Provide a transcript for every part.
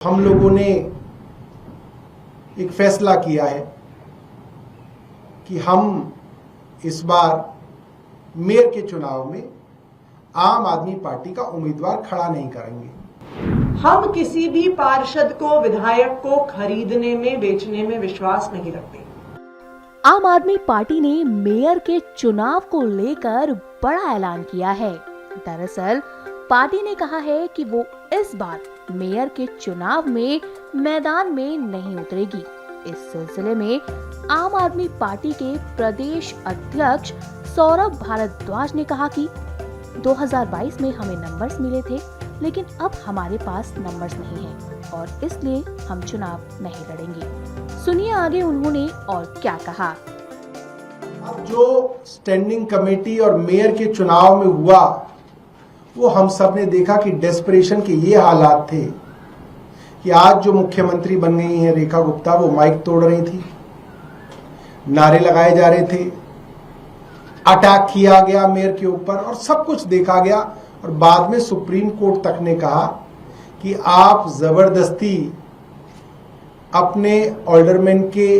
हम लोगों ने एक फैसला किया है कि हम इस बार मेयर के चुनाव में आम आदमी पार्टी का उम्मीदवार खड़ा नहीं करेंगे। हम किसी भी पार्षद को, विधायक को खरीदने में, बेचने में विश्वास नहीं रखते। आम आदमी पार्टी ने मेयर के चुनाव को लेकर बड़ा ऐलान किया है। दरअसल पार्टी ने कहा है कि वो इस बार मेयर के चुनाव में मैदान में नहीं उतरेगी। इस सिलसिले में आम आदमी पार्टी के प्रदेश अध्यक्ष सौरभ भारद्वाज ने कहा कि 2022 में हमें नंबर्स मिले थे, लेकिन अब हमारे पास नंबर्स नहीं हैं और इसलिए हम चुनाव नहीं लड़ेंगे। सुनिए आगे उन्होंने और क्या कहा। अब जो स्टैंडिंग कमेटी और मेयर के चुनाव में हुआ वो हम सब ने देखा कि डेस्परेशन के ये हालात थे कि आज जो मुख्यमंत्री बन गई हैं रेखा गुप्ता, वो माइक तोड़ रही थी, नारे लगाए जा रहे थे, अटैक किया गया मेयर के ऊपर और सब कुछ देखा गया। और बाद में सुप्रीम कोर्ट तक ने कहा कि आप जबरदस्ती अपने ऑल्डरमैन के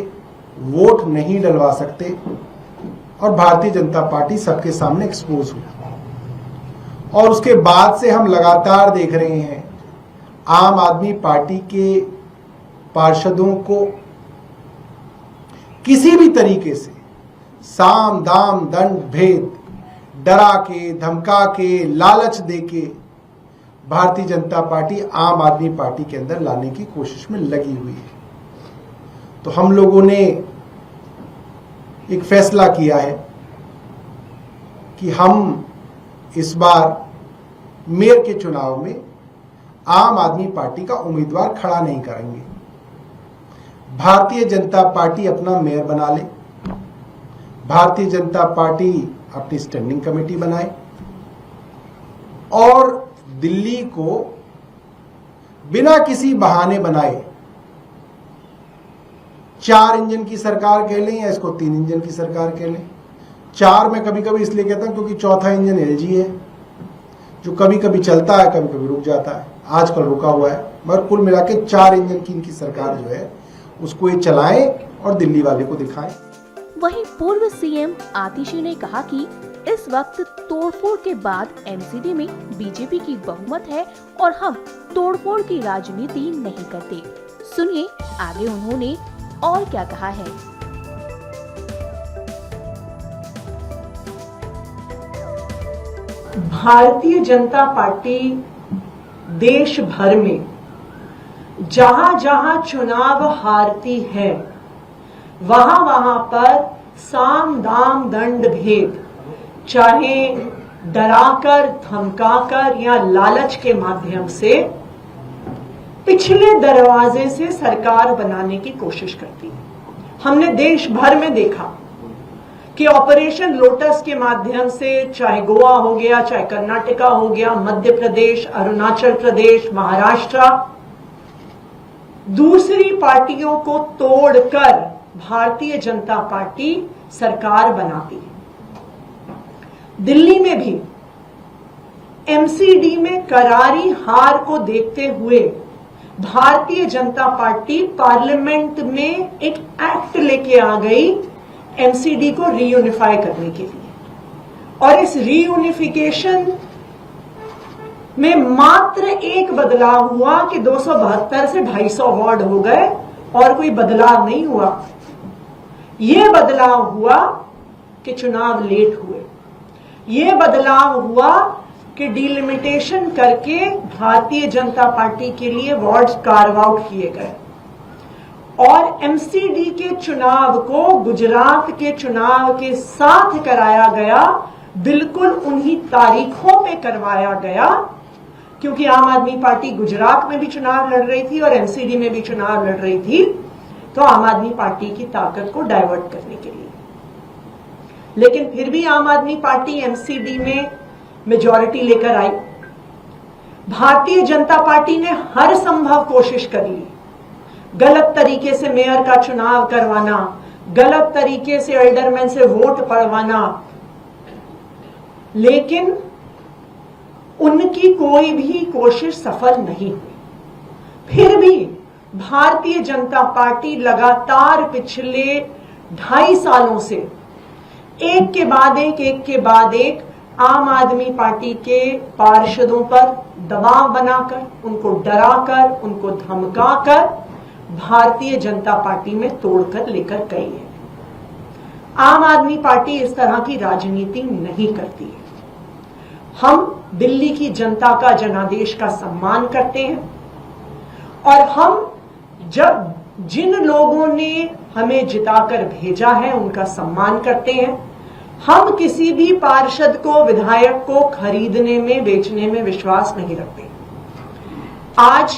वोट नहीं डलवा सकते और भारतीय जनता पार्टी सबके सामने एक्सपोज हुई। और उसके बाद से हम लगातार देख रहे हैं आम आदमी पार्टी के पार्षदों को किसी भी तरीके से साम दाम दंड भेद, डरा के, धमका के, लालच दे के भारतीय जनता पार्टी आम आदमी पार्टी के अंदर लाने की कोशिश में लगी हुई है। तो हम लोगों ने एक फैसला किया है कि हम इस बार मेयर के चुनाव में आम आदमी पार्टी का उम्मीदवार खड़ा नहीं करेंगे। भारतीय जनता पार्टी अपना मेयर बना ले, भारतीय जनता पार्टी अपनी स्टैंडिंग कमेटी बनाए और दिल्ली को बिना किसी बहाने बनाए 4 इंजन की सरकार कह लें या इसको 3 इंजन की सरकार कह लें। 4 में कभी कभी इसलिए कहता हूं क्योंकि चौथा इंजन एलजी है जो कभी कभी चलता है, कभी कभी रुक जाता है, आजकल रुका हुआ है, मगर कुल मिला के 4 इंजन की इनकी सरकार जो है उसको ये चलाएं और दिल्ली वाले को दिखाएं। वहीं पूर्व सीएम आतिशी ने कहा कि इस वक्त तोड़फोड़ के बाद एमसीडी में बीजेपी की बहुमत है और हम तोड़फोड़ की राजनीति नहीं करते। सुनिए आगे उन्होंने और क्या कहा है। भारतीय जनता पार्टी देश भर में जहां जहां चुनाव हारती है वहां वहां पर साम दाम दंड भेद, चाहे डराकर, धमकाकर या लालच के माध्यम से पिछले दरवाजे से सरकार बनाने की कोशिश करती है। हमने देश भर में देखा कि ऑपरेशन लोटस के माध्यम से, चाहे गोवा हो गया, चाहे कर्नाटका हो गया, मध्य प्रदेश, अरुणाचल प्रदेश, महाराष्ट्र, दूसरी पार्टियों को तोड़कर भारतीय जनता पार्टी सरकार बनाती है। दिल्ली में भी एमसीडी में करारी हार को देखते हुए भारतीय जनता पार्टी पार्लियामेंट में एक एक्ट लेके आ गई एमसीडी को रीयूनिफाई करने के लिए। और इस रीयूनिफिकेशन में मात्र एक बदलाव हुआ कि 272 से 250 वार्ड हो गए और कोई बदलाव नहीं हुआ। यह बदलाव हुआ कि चुनाव लेट हुए, यह बदलाव हुआ कि डिलिमिटेशन करके भारतीय जनता पार्टी के लिए वार्ड्स कार्व आउट किए गए और एमसीडी के चुनाव को गुजरात के चुनाव के साथ कराया गया, बिल्कुल उन्हीं तारीखों पे करवाया गया, क्योंकि आम आदमी पार्टी गुजरात में भी चुनाव लड़ रही थी और एमसीडी में भी चुनाव लड़ रही थी, तो आम आदमी पार्टी की ताकत को डाइवर्ट करने के लिए। लेकिन फिर भी आम आदमी पार्टी एमसीडी में मेजॉरिटी लेकर आई। भारतीय जनता पार्टी ने हर संभव कोशिश कर ली, गलत तरीके से मेयर का चुनाव करवाना, गलत तरीके से एल्डरमैन से वोट पड़वाना, लेकिन उनकी कोई भी कोशिश सफल नहीं हुई। फिर भी भारतीय जनता पार्टी लगातार पिछले 2.5 सालों से एक के बाद एक आम आदमी पार्टी के पार्षदों पर दबाव बनाकर, उनको डराकर, उनको धमकाकर भारतीय जनता पार्टी में तोड़कर लेकर गई है। आम आदमी पार्टी इस तरह की राजनीति नहीं करती है। हम दिल्ली की जनता का, जनादेश का सम्मान करते हैं और हम जब जिन लोगों ने हमें जिताकर भेजा है उनका सम्मान करते हैं। हम किसी भी पार्षद को, विधायक को खरीदने में, बेचने में विश्वास नहीं रखते। आज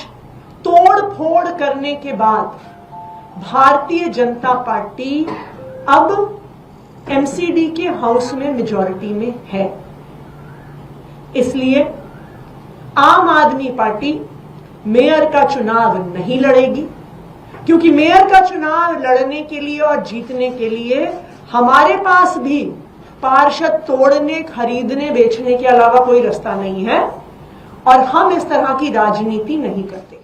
तोड़ फोड़ करने के बाद भारतीय जनता पार्टी अब एमसीडी के हाउस में मेजॉरिटी में है। इसलिए आम आदमी पार्टी मेयर का चुनाव नहीं लड़ेगी, क्योंकि मेयर का चुनाव लड़ने के लिए और जीतने के लिए हमारे पास भी पार्षद तोड़ने, खरीदने, बेचने के अलावा कोई रास्ता नहीं है और हम इस तरह की राजनीति नहीं करते।